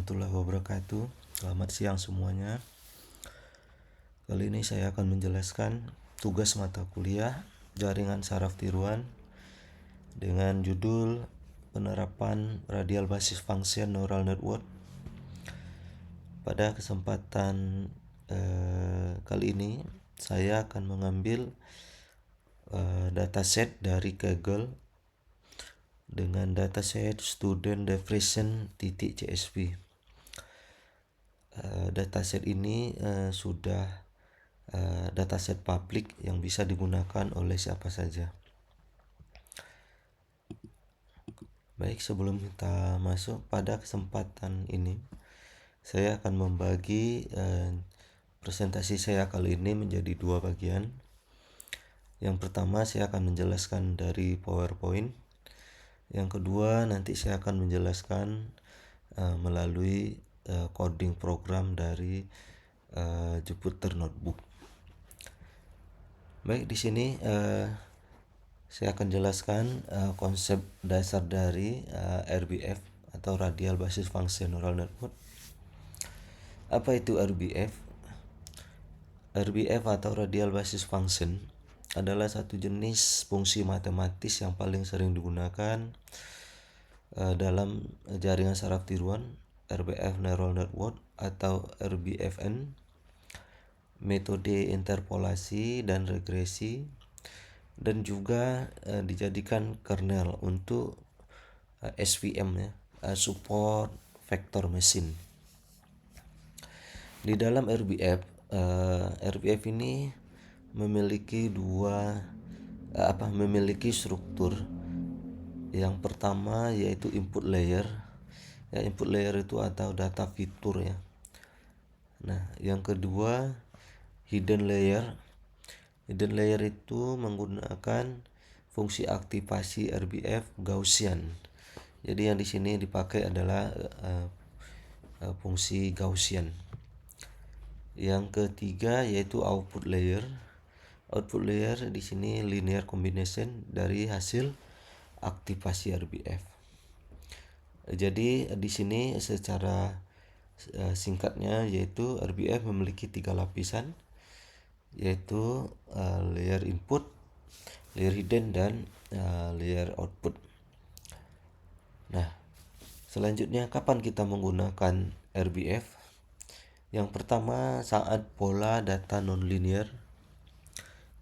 warahmatullahi wabarakatuh. Selamat siang semuanya. Kali ini saya akan menjelaskan tugas mata kuliah jaringan saraf tiruan dengan judul penerapan radial basis function neural network. Pada kesempatan kali ini saya akan mengambil dataset dari Kaggle dengan dataset student definition .csv. Dataset ini sudah dataset publik yang bisa digunakan oleh siapa saja. Baik, sebelum kita masuk pada kesempatan ini, saya akan membagi presentasi saya kali ini menjadi dua bagian. Yang pertama saya akan menjelaskan dari PowerPoint. Yang kedua nanti saya akan menjelaskan melalui coding program dari Jupyter Notebook. Baik, di sini saya akan jelaskan konsep dasar dari RBF atau Radial Basis Function Neural Network. Apa itu RBF? RBF atau Radial Basis Function adalah satu jenis fungsi matematis yang paling sering digunakan dalam jaringan saraf tiruan RBF Neural Network atau RBFN, metode interpolasi dan regresi, dan juga dijadikan kernel untuk SVM ya, support vector machine. Di dalam RBF ini memiliki memiliki struktur. Yang pertama yaitu input layer. Ya, input layer itu atau data fitur ya. Nah, yang kedua hidden layer. Hidden layer itu menggunakan fungsi aktivasi RBF Gaussian. Jadi yang di sini dipakai adalah fungsi Gaussian. Yang ketiga yaitu output layer. Output layer di sini linear combination dari hasil aktivasi RBF. Jadi di sini secara singkatnya yaitu RBF memiliki 3 lapisan, yaitu layer input, layer hidden, dan layer output. Nah, selanjutnya kapan kita menggunakan RBF? Yang pertama saat pola data nonlinear.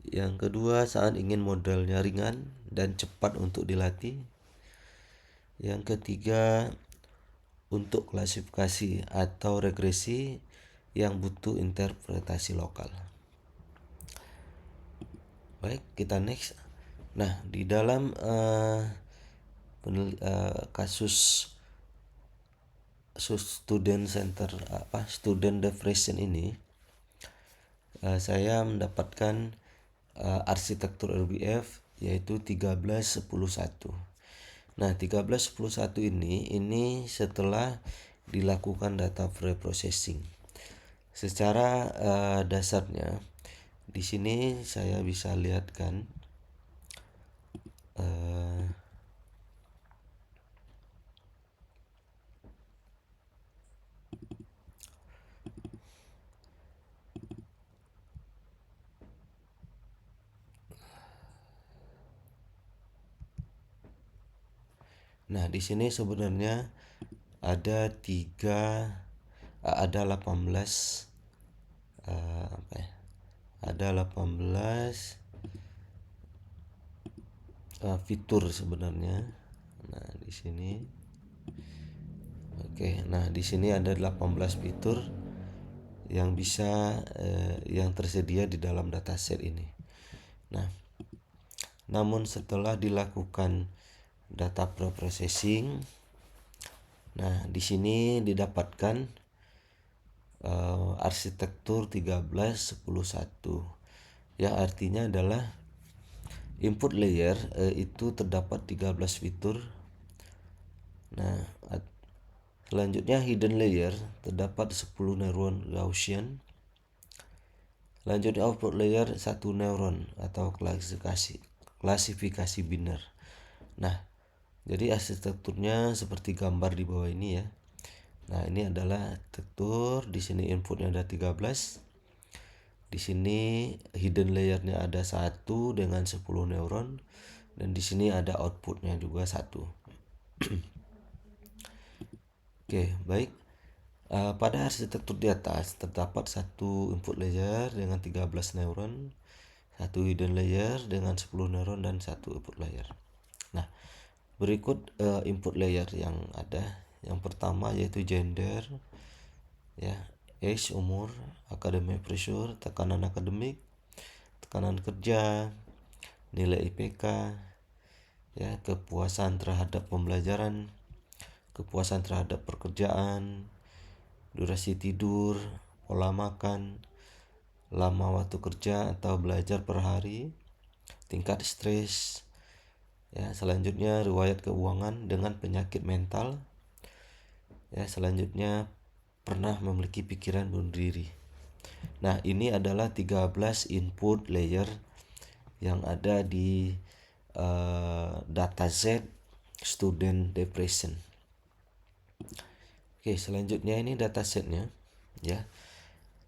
Yang kedua saat ingin modelnya ringan dan cepat untuk dilatih. Yang ketiga untuk klasifikasi atau regresi yang butuh interpretasi lokal. Baik, kita next. Nah, di dalam kasus student definition ini saya mendapatkan arsitektur RBF yaitu 13-10-1. Nah, 13-10-1 ini setelah dilakukan data preprocessing. Secara dasarnya di sini saya bisa lihatkan nah, di sini sebenarnya ada 18 fitur sebenarnya. Nah, di sini nah di sini ada 18 fitur yang bisa yang tersedia di dalam dataset ini. Nah, namun setelah dilakukan data preprocessing, nah di sini didapatkan arsitektur 13-10-1. Yang artinya adalah input layer itu terdapat 13 fitur. Nah, selanjutnya hidden layer terdapat 10 neuron Gaussian. Lanjut output layer 1 neuron atau klasifikasi biner. Nah, jadi arsitekturnya seperti gambar di bawah ini ya. Nah, ini adalah arsitektur. Di sini inputnya ada 13. Di sini hidden layernya ada 1 dengan 10 neuron, dan di sini ada outputnya juga 1. Oke, baik. Pada arsitektur di atas terdapat satu input layer dengan 13 neuron, satu hidden layer dengan 10 neuron, dan satu output layer. Nah, berikut input layer yang ada. Yang pertama yaitu gender, ya, age, umur, academic pressure, tekanan akademik, tekanan kerja, nilai IPK, ya, kepuasan terhadap pembelajaran, kepuasan terhadap pekerjaan, durasi tidur, pola makan, lama waktu kerja atau belajar per hari, tingkat stres, ya. Selanjutnya riwayat keuangan dengan penyakit mental, ya. Selanjutnya pernah memiliki pikiran bunuh diri. Nah, ini adalah 13 input layer yang ada di dataset student depression. Oke, selanjutnya ini datasetnya, ya.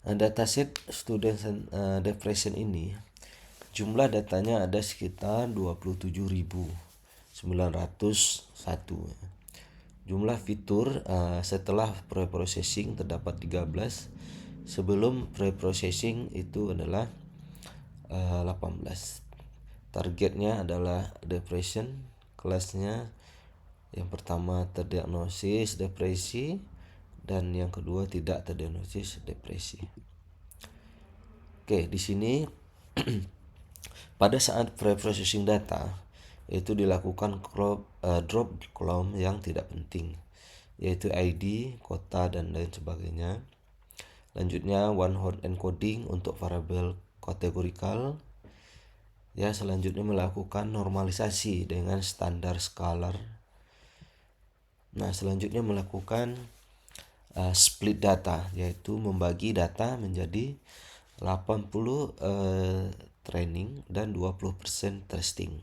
Dataset student depression ini jumlah datanya ada sekitar 27.901. Jumlah fitur setelah preprocessing terdapat 13. Sebelum preprocessing itu adalah 18. Targetnya adalah depression. Kelasnya yang pertama terdiagnosis depresi, dan yang kedua tidak terdiagnosis depresi. Oke, di sini pada saat preprocessing data itu dilakukan drop kolom yang tidak penting, yaitu ID, kota, dan lain sebagainya. Lanjutnya one hot encoding untuk variabel kategorikal. Ya, selanjutnya melakukan normalisasi dengan standar scalar. Nah, selanjutnya melakukan split data, yaitu membagi data menjadi 80 training dan 20% testing.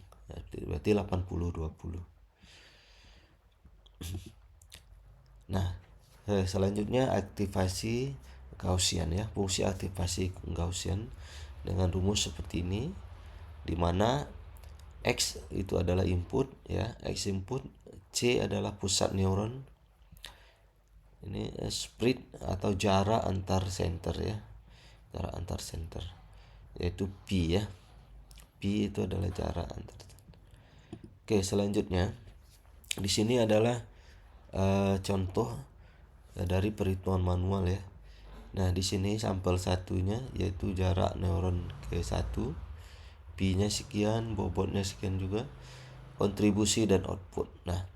Berarti 80-20. Nah, selanjutnya aktivasi Gaussian, ya. Fungsi aktivasi Gaussian dengan rumus seperti ini, di mana X itu adalah input, ya, X input, C adalah pusat neuron. Ini spread atau jarak antar center, ya. Jarak antar center yaitu P, ya. P itu adalah jarak antar. Oke, selanjutnya di sini adalah contoh dari perhitungan manual, ya. Nah, di sini sampel satunya yaitu jarak neuron ke 1, P-nya sekian, bobotnya sekian juga, kontribusi dan output. Nah,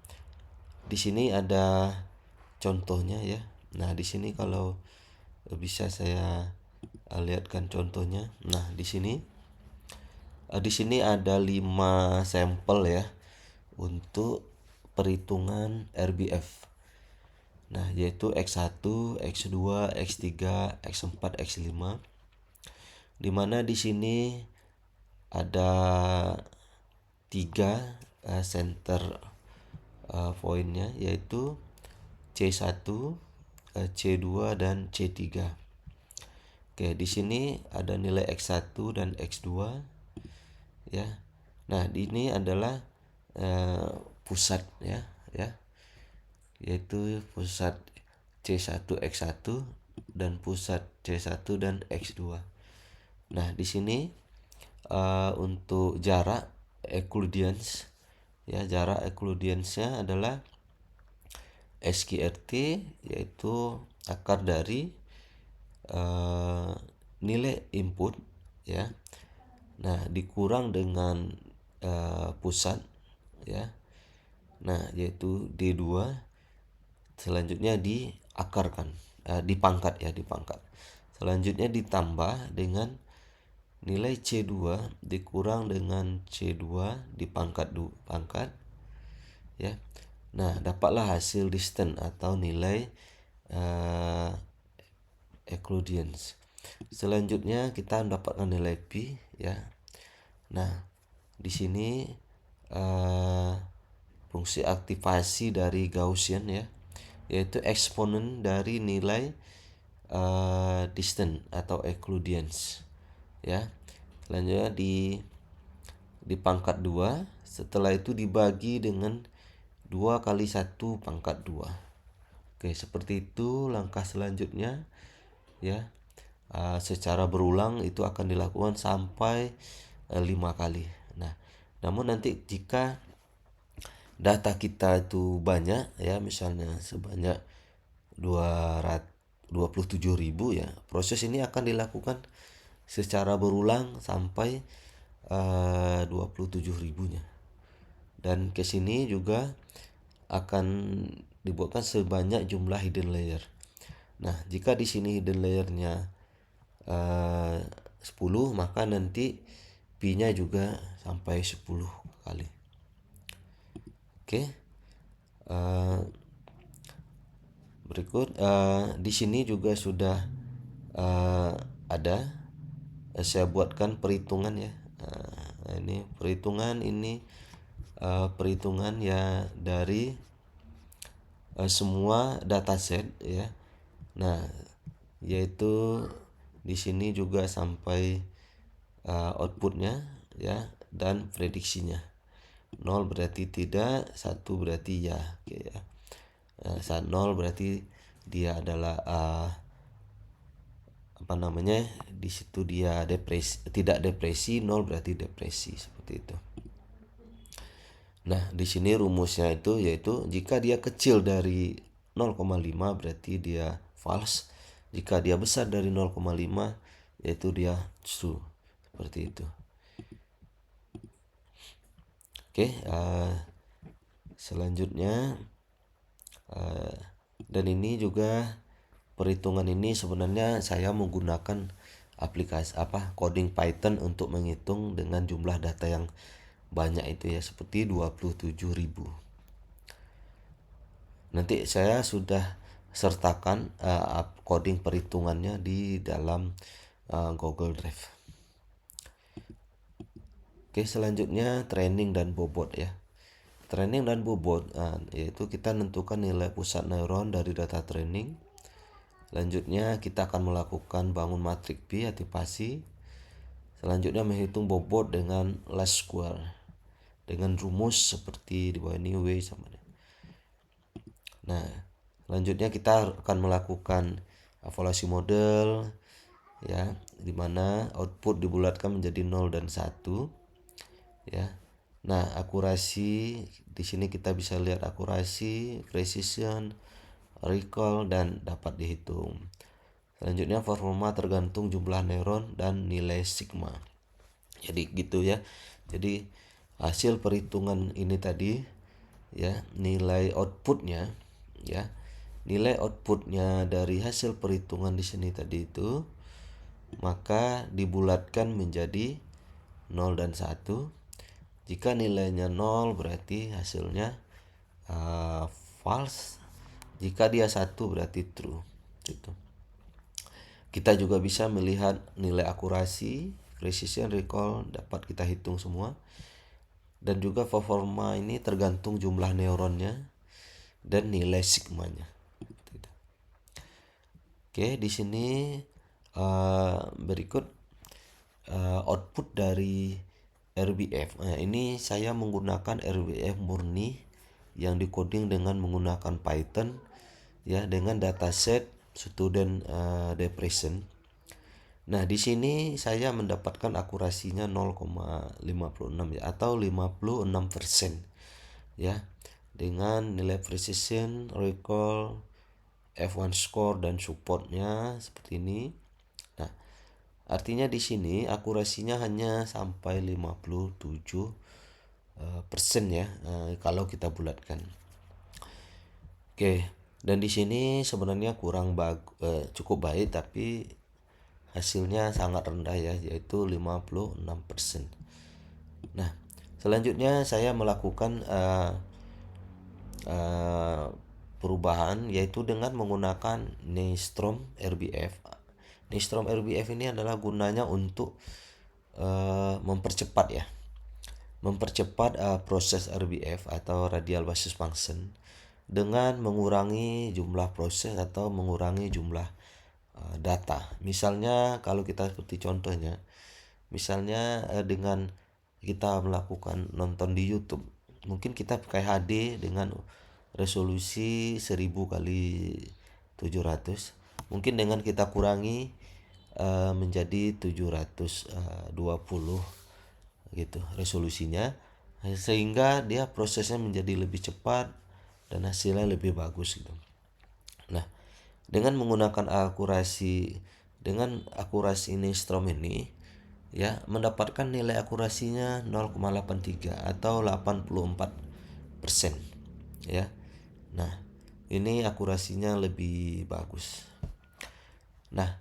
di sini ada contohnya, ya. Nah, di sini kalau bisa saya lihatkan contohnya. Nah, di sini ada 5 sampel, ya, untuk perhitungan RBF. Nah, yaitu X1, X2, X3, X4, X5. Di mana di sini ada 3 center poinnya, yaitu C1, C2, dan C3. Oke, di sini ada nilai X1 dan X2, ya. Nah, ini adalah pusat, ya, yaitu pusat C1 X1 dan pusat C1 dan X2. Nah, di sini untuk jarak Euclideans, ya, jarak Euclideans-nya adalah SQRT, yaitu akar dari nilai input, ya. Nah, dikurang dengan pusat, ya. Nah, yaitu D2. Selanjutnya diakarkan, dipangkat, ya, dipangkat. Selanjutnya ditambah dengan nilai C2 dikurang dengan C2 dipangkat pangkat, ya. Nah, dapatlah hasil distance atau nilai Euclideans. Selanjutnya kita mendapatkan nilai P, ya. Nah, di sini fungsi aktivasi dari Gaussian, ya, yaitu eksponen dari nilai distance atau occlusions ya. Selanjutnya di pangkat 2, setelah itu dibagi dengan 2 kali 1 pangkat 2. Oke, seperti itu langkah selanjutnya ya. Secara berulang itu akan dilakukan sampai 5 kali. Nah, namun nanti jika data kita itu banyak ya, misalnya sebanyak 227.000 ya, proses ini akan dilakukan secara berulang sampai 27.000-nya. Dan ke sini juga akan dibuatkan sebanyak jumlah hidden layer. Nah, jika di sini hidden layernya 10, maka nanti pi-nya juga sampai 10 kali. Oke. Berikut di sini juga sudah ada saya buatkan perhitungan ya. Ini perhitungan perhitungan ya dari semua dataset ya. Nah, yaitu di sini juga sampai outputnya ya, dan prediksinya. 0 berarti tidak, 1 berarti ya. Oke ya. Saat 0 berarti dia adalah di situ dia tidak depresi, 0 berarti depresi, seperti itu. Nah, di sini rumusnya itu yaitu jika dia kecil dari 0,5 berarti dia false. Jika dia besar dari 0,5 yaitu dia true. Seperti itu. Oke, selanjutnya dan ini juga perhitungan ini sebenarnya saya menggunakan aplikasi coding Python untuk menghitung dengan jumlah data yang banyak itu ya, seperti 27.000. Nanti saya sudah sertakan coding perhitungannya di dalam Google Drive. Oke, selanjutnya training dan bobot ya. Training dan bobot yaitu kita menentukan nilai pusat neuron dari data training. Selanjutnya kita akan melakukan bangun matrik Pi aktivasi. Selanjutnya menghitung bobot dengan least square dengan rumus seperti di bawah ini W sama dengan. Nah, selanjutnya kita akan melakukan evaluasi model ya, di mana output dibulatkan menjadi 0 dan 1 ya. Nah, akurasi di sini kita bisa lihat akurasi, precision, recall dan dapat dihitung. Selanjutnya performa tergantung jumlah neuron dan nilai sigma. Jadi gitu ya. Jadi hasil perhitungan ini tadi ya, nilai outputnya ya. Nilai outputnya dari hasil perhitungan di sini tadi itu maka dibulatkan menjadi 0 dan 1. Jika nilainya 0 berarti hasilnya false. Jika dia 1 berarti true. Gitu. Kita juga bisa melihat nilai akurasi, precision, recall dapat kita hitung semua. Dan juga performa ini tergantung jumlah neuronnya dan nilai sigmanya. Oke, di sini berikut output dari RBF. Nah, ini saya menggunakan RBF murni yang dikoding dengan menggunakan Python ya, dengan dataset student depression. Nah, di sini saya mendapatkan akurasinya 0,56 ya, atau 56% ya, dengan nilai precision, recall, F1 score dan supportnya seperti ini. Nah, artinya di sini akurasinya hanya sampai 57% ya, kalau kita bulatkan. Oke, dan di sini sebenarnya cukup baik, tapi hasilnya sangat rendah ya, yaitu 56%. Nah, selanjutnya saya melakukan perubahan yaitu dengan menggunakan Nystrom RBF. Nystrom RBF ini adalah gunanya untuk mempercepat proses RBF atau radial basis function dengan mengurangi jumlah proses atau mengurangi jumlah data. Misalnya kalau kita seperti contohnya, misalnya dengan kita melakukan nonton di YouTube, mungkin kita pakai HD dengan resolusi 1000 kali 700, mungkin dengan kita kurangi menjadi 720 gitu resolusinya, sehingga dia prosesnya menjadi lebih cepat dan hasilnya lebih bagus gitu. Nah, dengan akurasi Nistrom ini ya mendapatkan nilai akurasinya 0,83 atau 84% ya. Nah, ini akurasinya lebih bagus. Nah,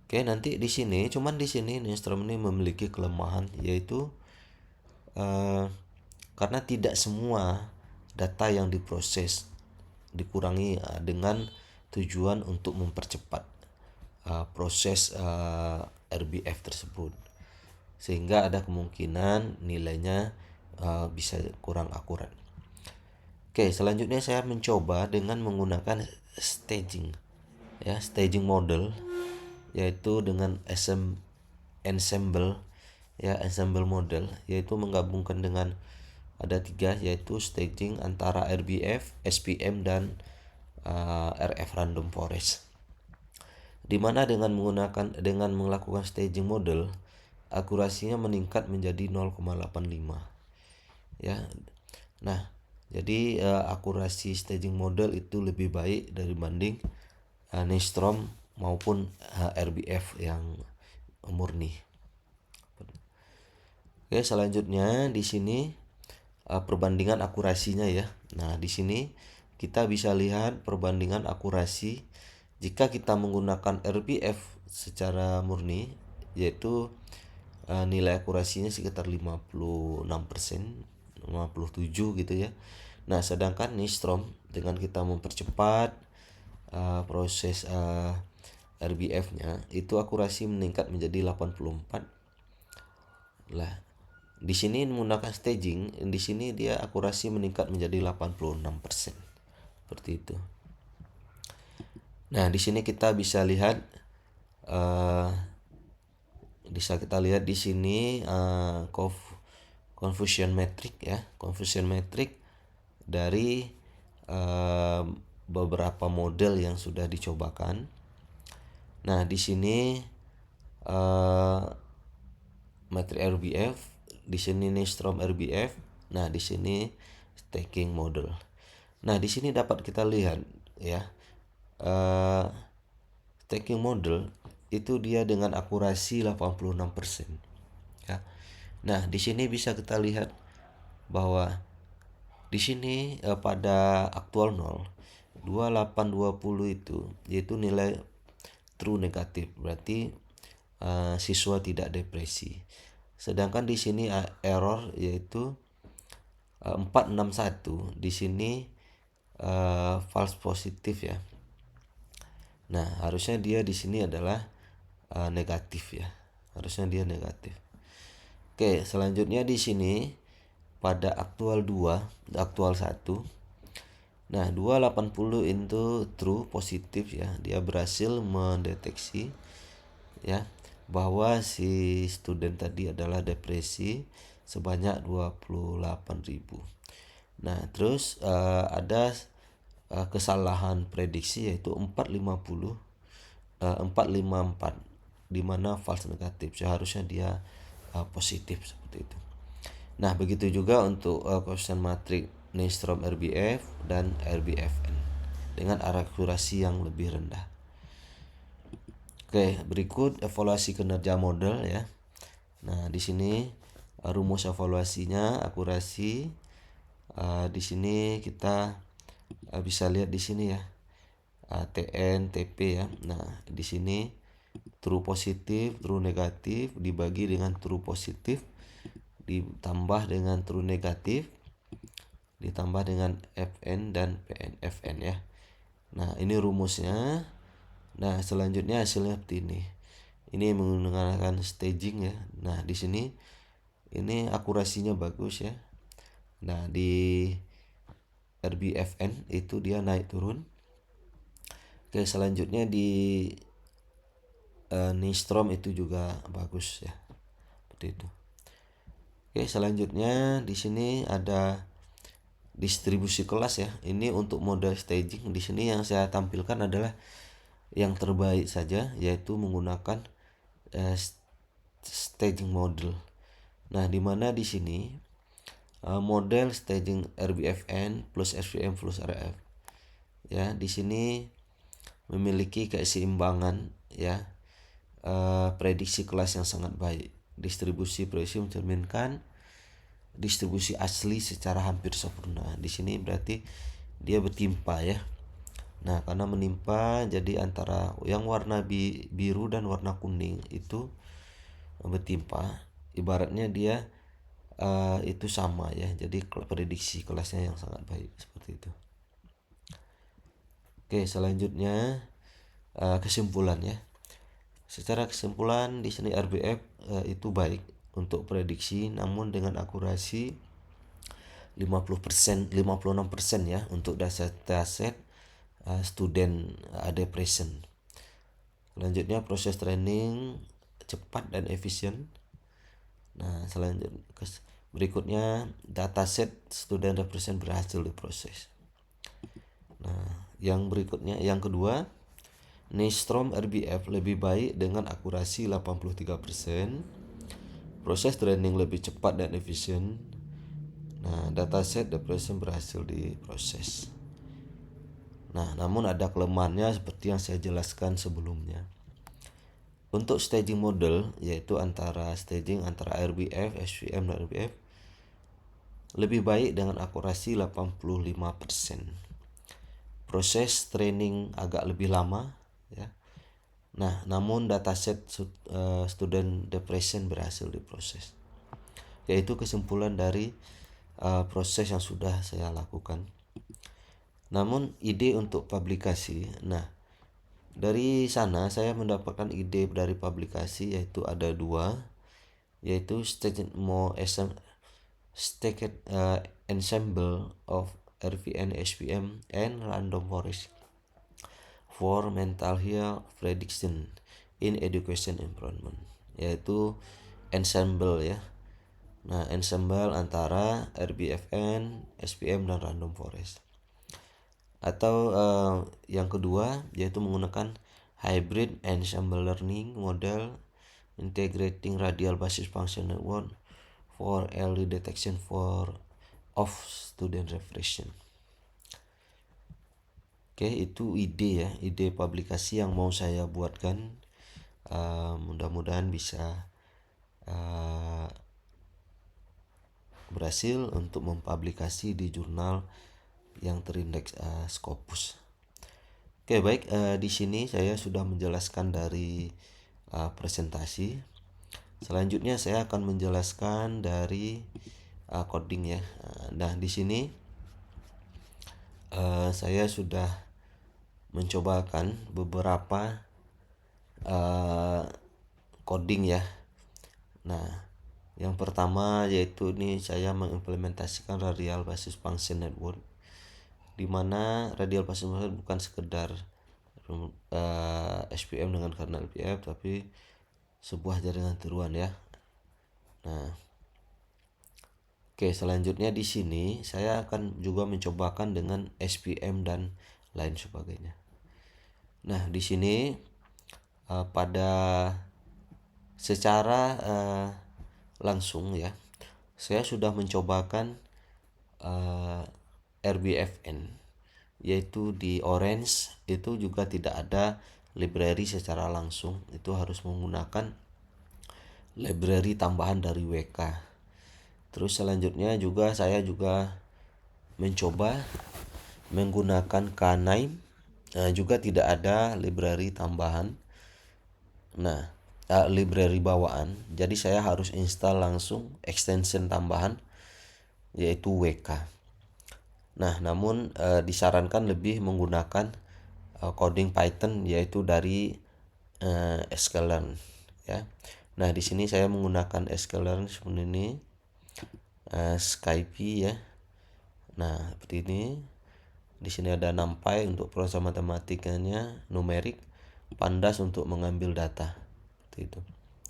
oke, nanti di sini Nistrom ini memiliki kelemahan, yaitu karena tidak semua data yang diproses dikurangi dengan tujuan untuk mempercepat proses RBF tersebut, sehingga ada kemungkinan nilainya bisa kurang akurat. Oke, selanjutnya saya mencoba dengan menggunakan staging model, yaitu dengan ensemble model, yaitu menggabungkan dengan ada 3, yaitu staging antara RBF, SPM, dan RF random forest. Dimana dengan melakukan staging model, akurasinya meningkat menjadi 0,85 ya. Nah, jadi akurasi staging model itu lebih baik dibanding Nistrom maupun RBF yang murni. Oke, selanjutnya di sini perbandingan akurasinya ya. Nah, di sini kita bisa lihat perbandingan akurasi jika kita menggunakan RBF secara murni, yaitu nilai akurasinya sekitar 56%, 57 gitu ya. Nah, sedangkan Nistrom dengan kita mempercepat proses RBF-nya, itu akurasi meningkat menjadi 84. Lah, di sini menggunakan staging, di sini dia akurasi meningkat menjadi 86%. Seperti itu. Nah, di sini kita bisa lihat di sini confusion metric ya, confusion metric dari beberapa model yang sudah dicobakan. Nah, di sini metrik RBF, di sini Nistrom RBF. Nah, di sini stacking model. Nah, di sini dapat kita lihat ya, stacking model itu dia dengan akurasi 86% ya. Nah, di sini bisa kita lihat bahwa di sini pada aktual 0 2820 itu yaitu nilai true negatif, berarti siswa tidak depresi. Sedangkan di sini error yaitu 461, di sini false positif ya. Nah, harusnya dia di sini adalah negatif ya. Harusnya dia negatif. Oke, selanjutnya di sini pada aktual 2, aktual 1. Nah, 280 itu true positif ya. Dia berhasil mendeteksi ya bahwa si student tadi adalah depresi sebanyak 28.000. Nah, terus ada kesalahan prediksi yaitu 454 di mana false negatif, seharusnya dia positif seperti itu. Nah, begitu juga untuk question matrix Nystrom RBF dan RBFN dengan akurasi yang lebih rendah. Oke, berikut evaluasi kinerja model ya. Nah, di sini rumus evaluasinya akurasi. Di sini kita bisa lihat di sini ya. TN, TP ya. Nah, di sini true positif, true negatif dibagi dengan true positif ditambah dengan true negatif ditambah dengan FN dan PNFN ya. Nah, ini rumusnya. Nah, selanjutnya hasilnya seperti ini. Ini menggunakan staging ya. Nah, di sini ini akurasinya bagus ya. Nah, di RBFN itu dia naik turun. Oke, selanjutnya di Nystrom itu juga bagus ya, seperti itu. Oke, selanjutnya di sini ada distribusi kelas ya. Ini untuk model staging. Di sini yang saya tampilkan adalah yang terbaik saja, yaitu menggunakan staging model. Nah, di mana di sini model staging RBFN plus SVM plus RF ya, di sini memiliki keseimbangan ya, prediksi kelas yang sangat baik. Distribusi prediksi mencerminkan distribusi asli secara hampir sempurna. Di sini berarti dia bertimpa ya. Nah, karena menimpa jadi antara yang warna biru dan warna kuning itu bertimpa. Ibaratnya dia itu sama ya. Jadi prediksi kelasnya yang sangat baik seperti itu. Oke, selanjutnya kesimpulan ya. Secara kesimpulan di sini RBF itu baik untuk prediksi, namun dengan akurasi 50%, 56% ya untuk dataset student depression. Selanjutnya proses training cepat dan efisien. Nah, selanjutnya berikutnya dataset student depression berhasil diproses. Nah, yang berikutnya yang kedua, Nystrom RBF lebih baik dengan akurasi 83%. Proses training lebih cepat dan efisien. Nah, dataset depression berhasil diproses. Nah, namun ada kelemahannya seperti yang saya jelaskan sebelumnya. Untuk staging model, yaitu staging antara RBF, SVM, dan RBF, lebih baik dengan akurasi 85%. Proses training agak lebih lama ya. Nah, namun dataset student depression berhasil diproses. Yaitu kesimpulan dari proses yang sudah saya lakukan. Namun ide untuk publikasi, nah dari sana saya mendapatkan ide dari publikasi, yaitu ada dua, yaitu staged ensemble of RVN, SVM, and random forest for mental health prediction in education environment, yaitu ensemble ya. Nah, ensemble antara RBFN, SPM, dan random forest. Atau yang kedua yaitu menggunakan hybrid ensemble learning model integrating radial basis function network for early detection of student repression. Oke, itu ide ya, ide publikasi yang mau saya buatkan. Mudah-mudahan bisa berhasil untuk mempublikasi di jurnal yang terindeks Scopus. Oke, baik, di sini saya sudah menjelaskan dari presentasi. Selanjutnya saya akan menjelaskan dari coding ya. Nah, di sini saya sudah mencobakan beberapa coding ya. Nah, yang pertama yaitu ini saya mengimplementasikan radial basis function network, di mana radial basis function bukan sekedar SPM dengan kernel LPF, tapi sebuah jaringan tiruan ya. Nah, oke, selanjutnya di sini saya akan juga mencobakan dengan SPM dan lain sebagainya. Nah, di sini pada secara langsung ya, saya sudah mencobakan RBFN, yaitu di Orange itu juga tidak ada library secara langsung, itu harus menggunakan library tambahan dari WK. Terus selanjutnya juga saya juga mencoba menggunakan K9, juga tidak ada library tambahan. Nah, library bawaan, jadi saya harus install langsung extension tambahan yaitu WK. Nah, namun disarankan lebih menggunakan coding Python, yaitu dari sklearn ya. Nah, di sini saya menggunakan sklearn seperti ini, Skype ya. Nah, seperti ini. Di sini ada NumPy untuk proses matematikanya, numerik, Pandas untuk mengambil data. Seperti itu.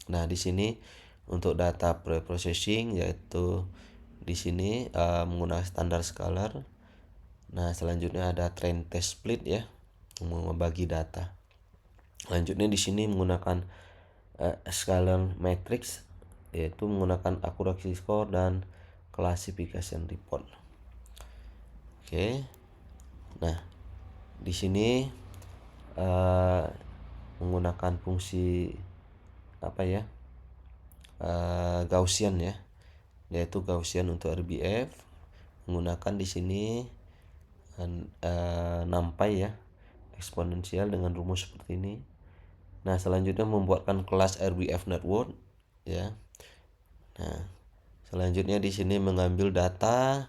Nah, di sini untuk data preprocessing yaitu di sini menggunakan standar scalar. Nah, selanjutnya ada train test split ya, membagi data. Selanjutnya di sini menggunakan scalar matrix yaitu menggunakan accuracy score dan classification report. Oke. Nah, di sini menggunakan fungsi Gaussian ya, yaitu Gaussian untuk RBF, menggunakan di sini NumPy ya, eksponensial dengan rumus seperti ini. Nah, selanjutnya membuatkan kelas RBF network ya. Nah, selanjutnya di sini mengambil dataset.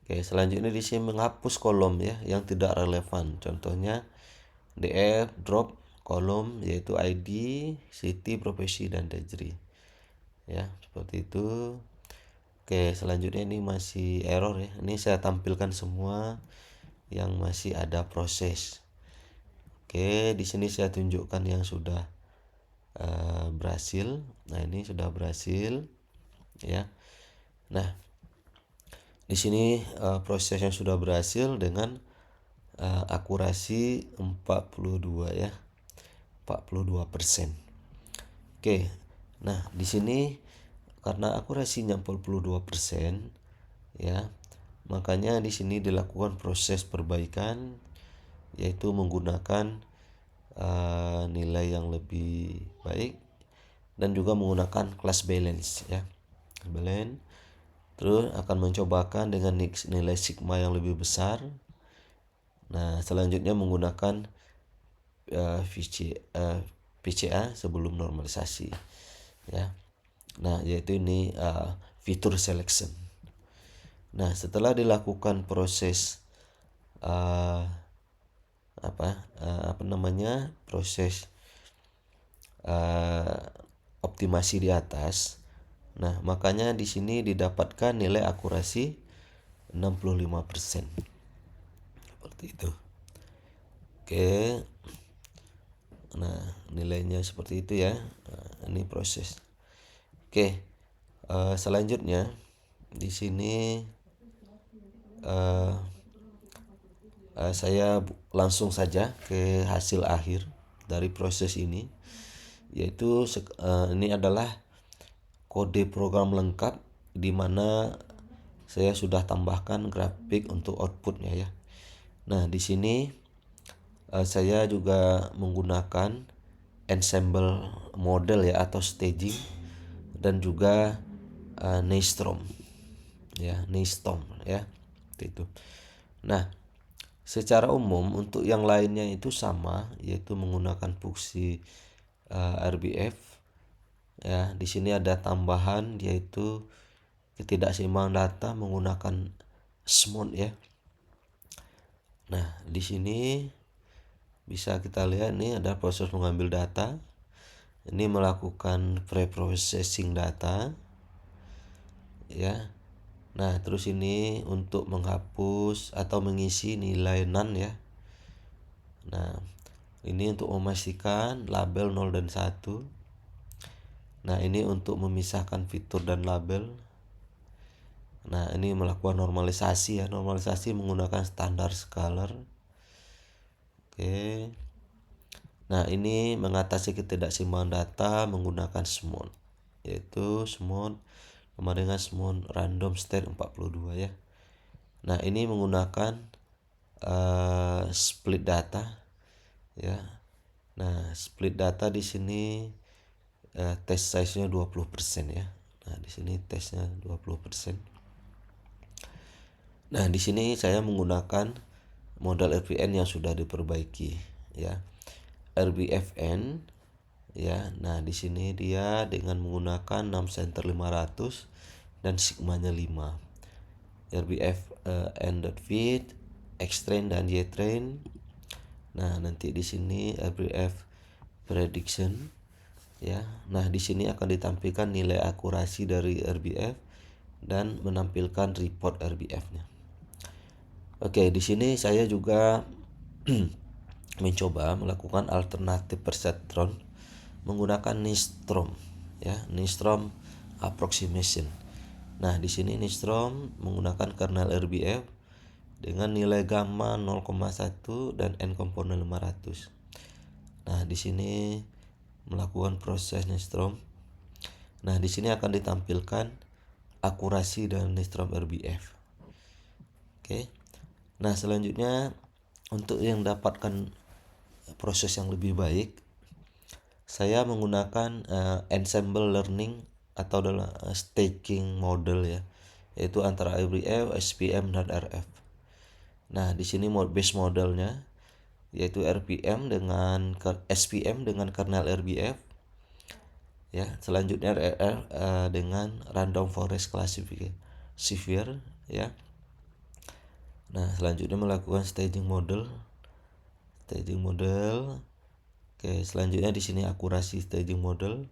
Oke, selanjutnya di sini menghapus kolom ya yang tidak relevan. Contohnya DF drop kolom yaitu ID, city, profesi dan degree. Ya, seperti itu. Oke, selanjutnya ini masih error ya. Ini saya tampilkan semua yang masih ada proses. Oke, di sini saya tunjukkan yang sudah berhasil. Nah, ini sudah berhasil ya. Nah, di sini proses yang sudah berhasil dengan akurasi 42 ya. 42%. Oke. Nah, di sini karena akurasinya 42% ya, makanya di sini dilakukan proses perbaikan yaitu menggunakan nilai yang lebih baik dan juga menggunakan class balance ya. Balance. Terus akan mencobakan dengan nilai sigma yang lebih besar. Nah, selanjutnya menggunakan VCA sebelum normalisasi ya. Nah, yaitu ini fitur selection. Nah, setelah dilakukan proses proses optimasi di atas. Nah, makanya di sini didapatkan nilai akurasi 65%. Seperti itu. Oke. Nah, nilainya seperti itu ya. Nah, ini proses. Oke. Selanjutnya di sini saya langsung saja ke hasil akhir dari proses ini, yaitu ini adalah kode program lengkap di mana saya sudah tambahkan grafik untuk outputnya ya. Nah, di sini saya juga menggunakan ensemble model ya atau staging dan juga Nystrom ya, itu. Nah, secara umum untuk yang lainnya itu sama, yaitu menggunakan fungsi RBF ya. Di sini ada tambahan yaitu ketidakseimbangan data menggunakan SMOD ya. Nah, di sini bisa kita lihat nih ada proses mengambil data. Ini melakukan pre-processing data ya. Nah, terus ini untuk menghapus atau mengisi nilai none ya. Nah, ini untuk memastikan label 0 dan 1. Nah, ini untuk memisahkan fitur dan label. Nah, ini melakukan normalisasi ya. Normalisasi menggunakan standar scalar. Oke. Nah, ini mengatasi ketidakseimbangan data menggunakan SMOD, yaitu SMOD sama dengan SMOD random state 42 ya. Nah, ini menggunakan split data ya. Nah, split data di sini test size-nya 20% ya. Nah, di sini tesnya 20%. Nah, di sini saya menggunakan modal RPN yang sudah diperbaiki ya. RBFN ya. Nah, di sini dia dengan menggunakan 6 center 500 dan sigmanya 5. RBF n.fit, Xtrain dan Ytrain. Nah, nanti di sini RBF prediction ya. Nah, di sini akan ditampilkan nilai akurasi dari RBF dan menampilkan report RBF-nya. Oke, di sini saya juga mencoba melakukan alternatif persentron menggunakan Nystrom, ya, Nystrom approximation. Nah, di sini Nystrom menggunakan kernel RBF dengan nilai gamma 0,1 dan n komponen 500. Nah, di sini melakukan proses Nystrom. Nah, di sini akan ditampilkan akurasi dan Nystrom RBF. Oke. Nah, selanjutnya untuk yang dapatkan proses yang lebih baik, saya menggunakan ensemble learning atau adalah staging model, ya, yaitu antara RBF, SPM dan RF. Nah, di sini base modelnya yaitu RPM dengan SPM dengan kernel RBF, ya. Selanjutnya RF dengan random forest classifier, ya. Nah, selanjutnya melakukan staging model. Oke, selanjutnya di sini akurasi staging model.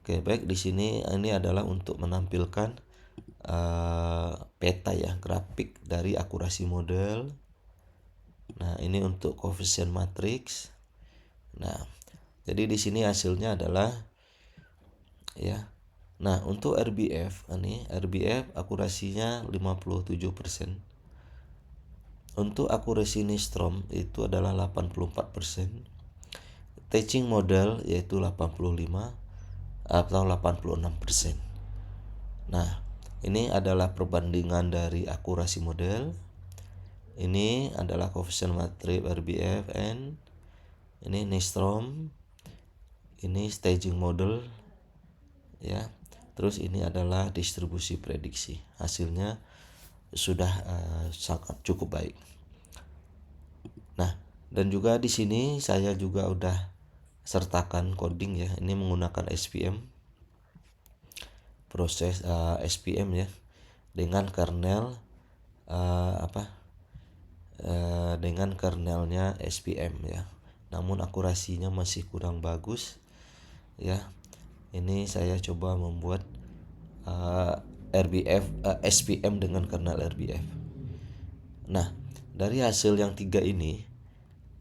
Oke, baik, di sini ini adalah untuk menampilkan peta, ya, grafik dari akurasi model. Nah, ini untuk koefisien matriks. Nah, jadi di sini hasilnya adalah, ya. Nah, untuk RBF ini RBF akurasinya 57%. Untuk akurasi Nystrom itu adalah 84%. Staging model yaitu 85 atau 86%. Nah, ini adalah perbandingan dari akurasi model. Ini adalah koefisien matriks RBF N. Ini Nystrom. Ini staging model, ya. Terus ini adalah distribusi prediksi. Hasilnya sudah sangat cukup baik. Nah, dan juga di sini saya juga udah sertakan coding, ya. Ini menggunakan SPM. Proses SPM, ya, dengan kernel dengan kernelnya SPM, ya. Namun akurasinya masih kurang bagus, ya. Ini saya coba membuat SPM dengan kernel RBF. Nah, dari hasil yang 3 ini,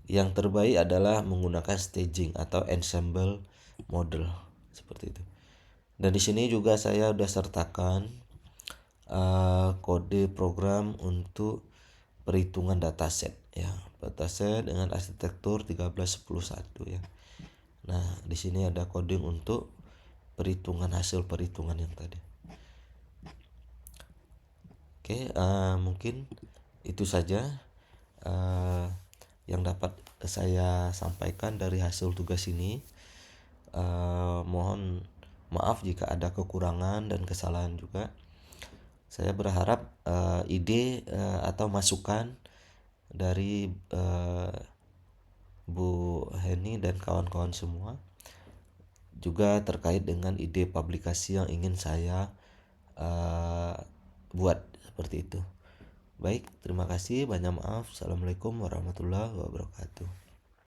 yang terbaik adalah menggunakan staging atau ensemble model seperti itu. Dan di sini juga saya sudah sertakan kode program untuk perhitungan dataset, ya. Dataset dengan arsitektur 13-10-1, ya. Nah, di sini ada coding untuk perhitungan hasil perhitungan yang tadi. Oke, mungkin itu saja yang dapat saya sampaikan dari hasil tugas ini. Mohon maaf jika ada kekurangan dan kesalahan juga. Saya berharap ide atau masukan dari Bu Heni dan kawan-kawan semua juga terkait dengan ide publikasi yang ingin saya buat seperti itu. Baik, terima kasih, banyak maaf. Assalamualaikum warahmatullahi wabarakatuh.